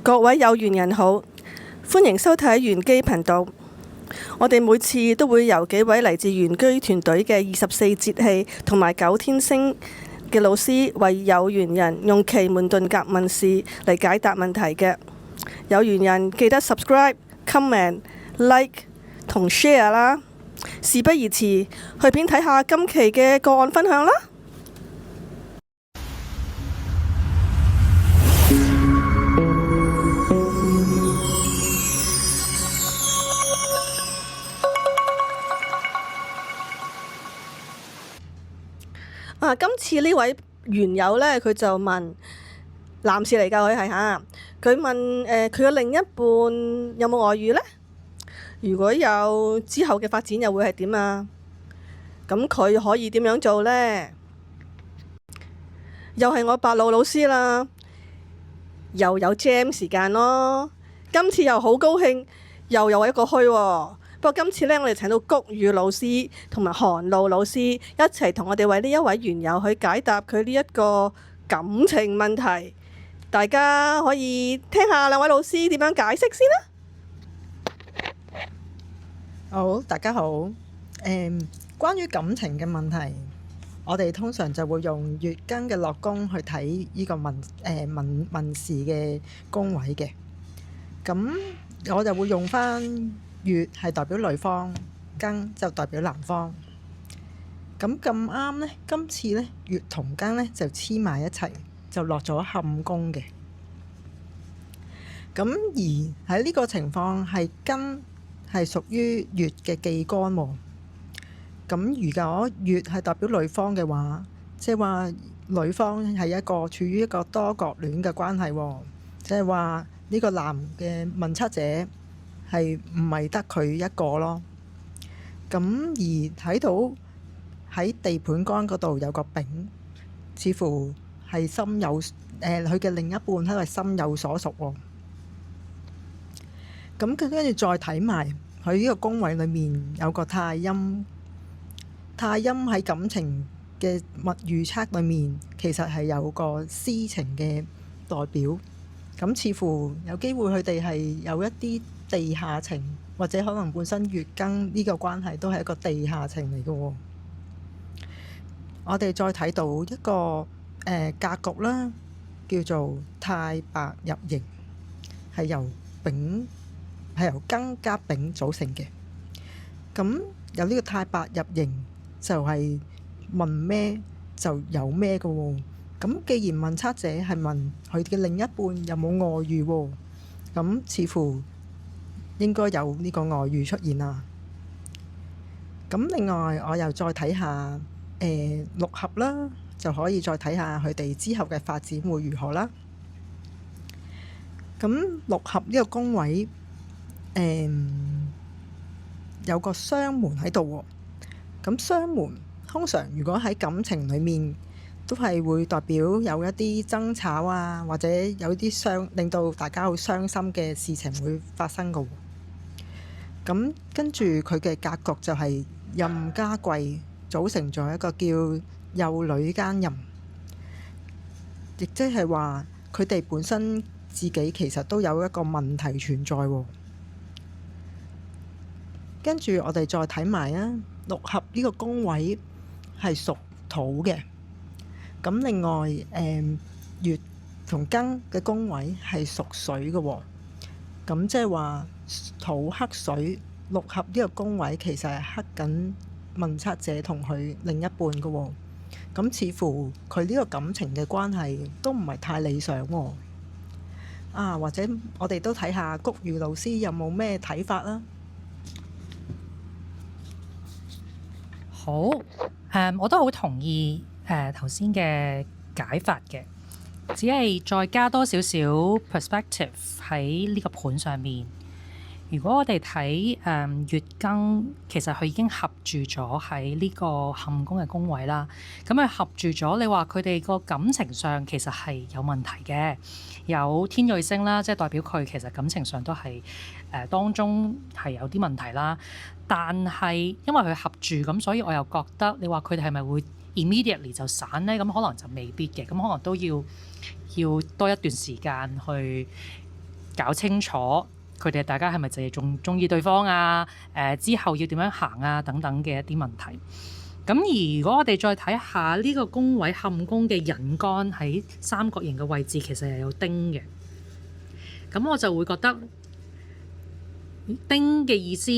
各位有緣人好，歡迎收睇玄機頻道。我哋每次都會由幾位嚟自玄機團隊嘅24節氣同埋9天星嘅老師，為有緣人用奇門遁甲問事嚟解答問題嘅。有緣人記得 subscribe、comment、like 同 share 啦。事不宜遲，去片睇下今期嘅個案分享啦。今次呢位緣友呢，佢就問男士嚟㗎，佢係嚇。佢問佢嘅另一半有冇外遇呢？如果有，之後嘅發展又會係點啊？咁佢可以點樣做呢？又係我白露老師啦，又有 jam 時間咯。今次又好高興，又有一個虛喎。不過今次呢，我哋請到谷雨老師同埋韓露老師一齊同我哋為呢一位緣友去解答佢呢一個感情問題。大家可以聽下兩位老師點樣解釋先啦。好，大家好。關於感情嘅問題，我哋通常就會用月經嘅落宮去睇呢個問事嘅宮位嘅。咁我就會用返月係代表女方，庚就代表男方。咁啱呢，今次呢，月同庚呢就黐埋一齊，就落咗坎宮嘅。咁而喺呢個情況係庚係屬於月嘅忌干喎。咁如果月係代表女方嘅話，即係話女方係一個處於一個多角戀嘅關係喎。即係話呢個男嘅問測者係唔係得佢一個咯？咁而睇到喺地盤干嗰度有個丙，似乎係心有佢嘅另一半係心有所屬喎。咁跟住再睇埋佢呢個宮位裏面有個太陰，太陰喺感情嘅預測裏面其實係有個私情嘅代表。咁似乎有機會佢哋係有一啲地下情，或者可能本身月庚呢個關係都係一個地下情嚟嘅喎。我哋再睇到一個格局啦，叫做太白入刑，係由庚加丙組成嘅。咁有呢個太白入刑就係問咩就有咩嘅喎。咁既然問測者係問佢嘅另一半有冇外遇喎，咁似乎應該有呢個外遇出現啦。咁另外我又再睇下六合啦，就可以再睇下佢哋之後嘅發展會如何啦。咁六合呢個宮位有個雙門喺度喎。咁雙門通常如果喺感情裡面都係會代表有一啲爭吵啊，或者有啲令到大家好傷心嘅事情會發生嘅喎。咁跟住佢嘅格局就係壬加癸組成咗一個叫幼女奸淫，亦即係話佢哋本身自己其實都有一個問題存在喎。跟住我哋再睇埋啊，六合呢個宮位係屬土嘅。咁另外月同庚嘅宮位係屬水嘅喎。咁即係話土克水，六合呢個宮位其實係克緊問測者同佢另一半嘅喎。咁似乎佢呢個感情嘅關係都唔係太理想喎。或者我哋都睇下谷雨老師有冇咩睇法啦。好，我都好同意頭先嘅解法嘅，只係再加多少少 perspective 喺呢個盤上面。如果我哋睇月庚，其實佢已經合住咗喺呢個坎宮嘅宮位啦。咁佢合住咗，你話佢哋個感情上其實係有問題嘅，有天瑞星啦，即係代表佢其實感情上都係當中係有啲問題啦。但係因為佢合住咁，所以我又覺得你話佢哋係咪會 immediately 就散呢？咁可能就未必嘅，咁可能都要多一段時間去搞清楚佢哋大家係咪就係仲中意對方啊？之後要點樣行啊？等等嘅一啲問題。咁而如果我哋再睇下呢個宮位坎宮嘅人干喺三角形嘅位置，其實係有丁嘅。咁我就會覺得丁嘅意思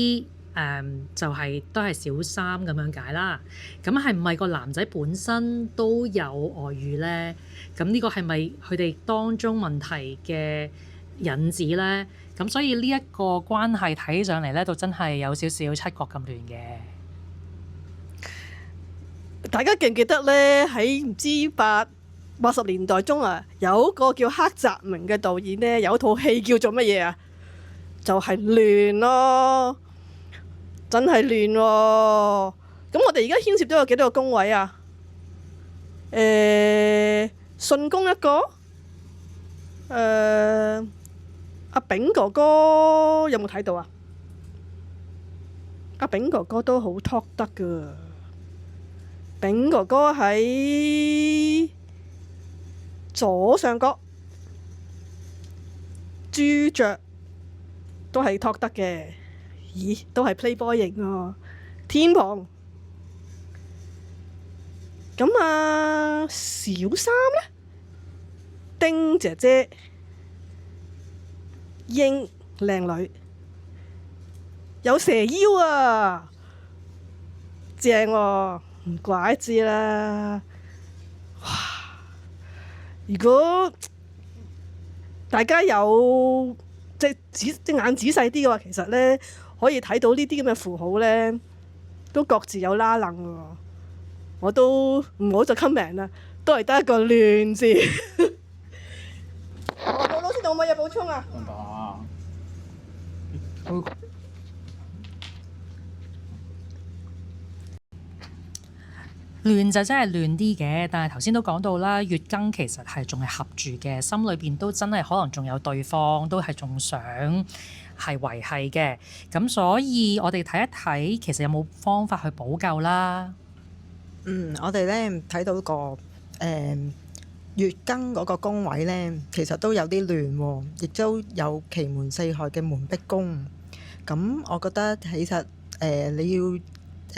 就係都係小三咁樣解啦。咁係唔係個男仔本身都有外遇呢？咁呢個係咪佢哋當中問題嘅引子呢？咁所以呢一個關係睇上嚟咧，都真係有少少七國咁亂嘅。大家記唔記得呢？喺唔知80年代中啊，有個叫黑澤明嘅導演呢，有套戲叫做乜嘢啊？就係亂咯，真係亂喎。咁我哋而家牽涉咗有幾多個宮位啊？巽宮一個，阿炳哥哥有冇睇到啊？阿炳哥哥都好 talk 得㗎。炳哥哥喺左上角，朱雀都係 talk 得嘅。咦，都係 playboy 型喎。天旁咁啊，小三呢？丁姐姐英靚女，有蛇腰啊，正喎。唔怪之啦！哇！如果大家有隻眼仔細啲嘅話，其實呢可以睇到呢啲咁嘅符號呢，都各自有拉楞喎。我都唔好再 comment 啦，都係得一個亂字。老師，有冇嘢補充啊？亂就真係亂啲嘅，但係頭先都講到啦，月庚其實係仲係合住嘅，心裏邊都真係可能仲有對方，都係仲想係維繫嘅。咁所以我哋睇一睇，其實有冇方法去補救啦？我哋咧睇到個月庚嗰個宮位咧，其實都有啲亂喎，亦都有奇門四害嘅門逼宮。咁我覺得其實你要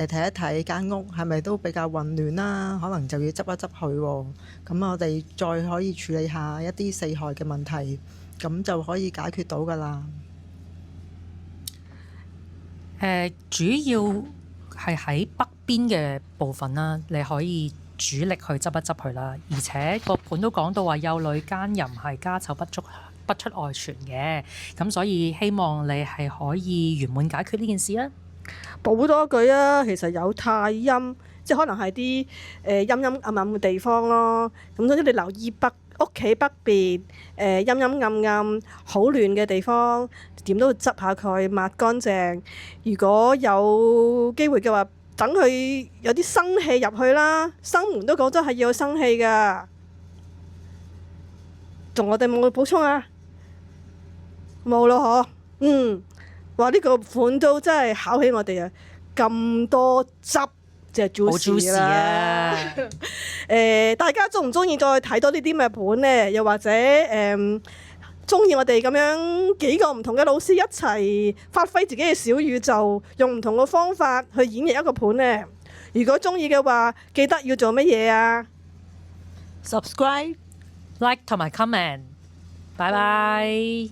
睇一睇間屋係咪都比較混亂啦，可能就要執一執佢喎。咁我哋再可以處理下一啲四害嘅問題，咁就可以解決到㗎啦。主要係喺北邊嘅部分啦，你可以主力去執一執佢啦。而且個盤都講到話有女奸淫係家醜不出外傳嘅，咁所以希望你係可以圓滿解決呢件事啊！補多句啊，其實有太陰，即係可能係啲陰陰暗暗嘅地方咯。咁總之你留意屋企北邊陰陰暗暗好亂嘅地方，點都要執下佢抹乾淨。如果有機會嘅話，等佢有啲生氣入去啦。生門都講真係要有生氣㗎。仲我哋冇補充啊？冇咯嗬。話呢個款都真係考起我哋啊！咁多汁即係 juicy 啦。大家中唔中意再睇多呢啲咩盤呢？又或者中意我哋咁樣幾個唔同嘅老師一齊發揮自己嘅小宇宙，用唔同嘅方法去演繹一個盤呢？如果中意嘅話，記得要做乜嘢啊？ Subscribe、like 同埋 comment。拜拜。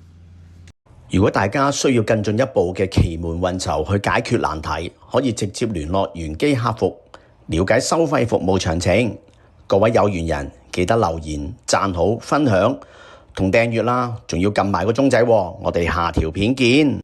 如果大家需要更進一步嘅奇門運籌去解決難題，可以直接聯絡玄機客服，了解收費服務詳情。各位有緣人記得留言、讚好、分享同訂閱啦，仲要撳埋個鐘仔喎。我哋下條片見。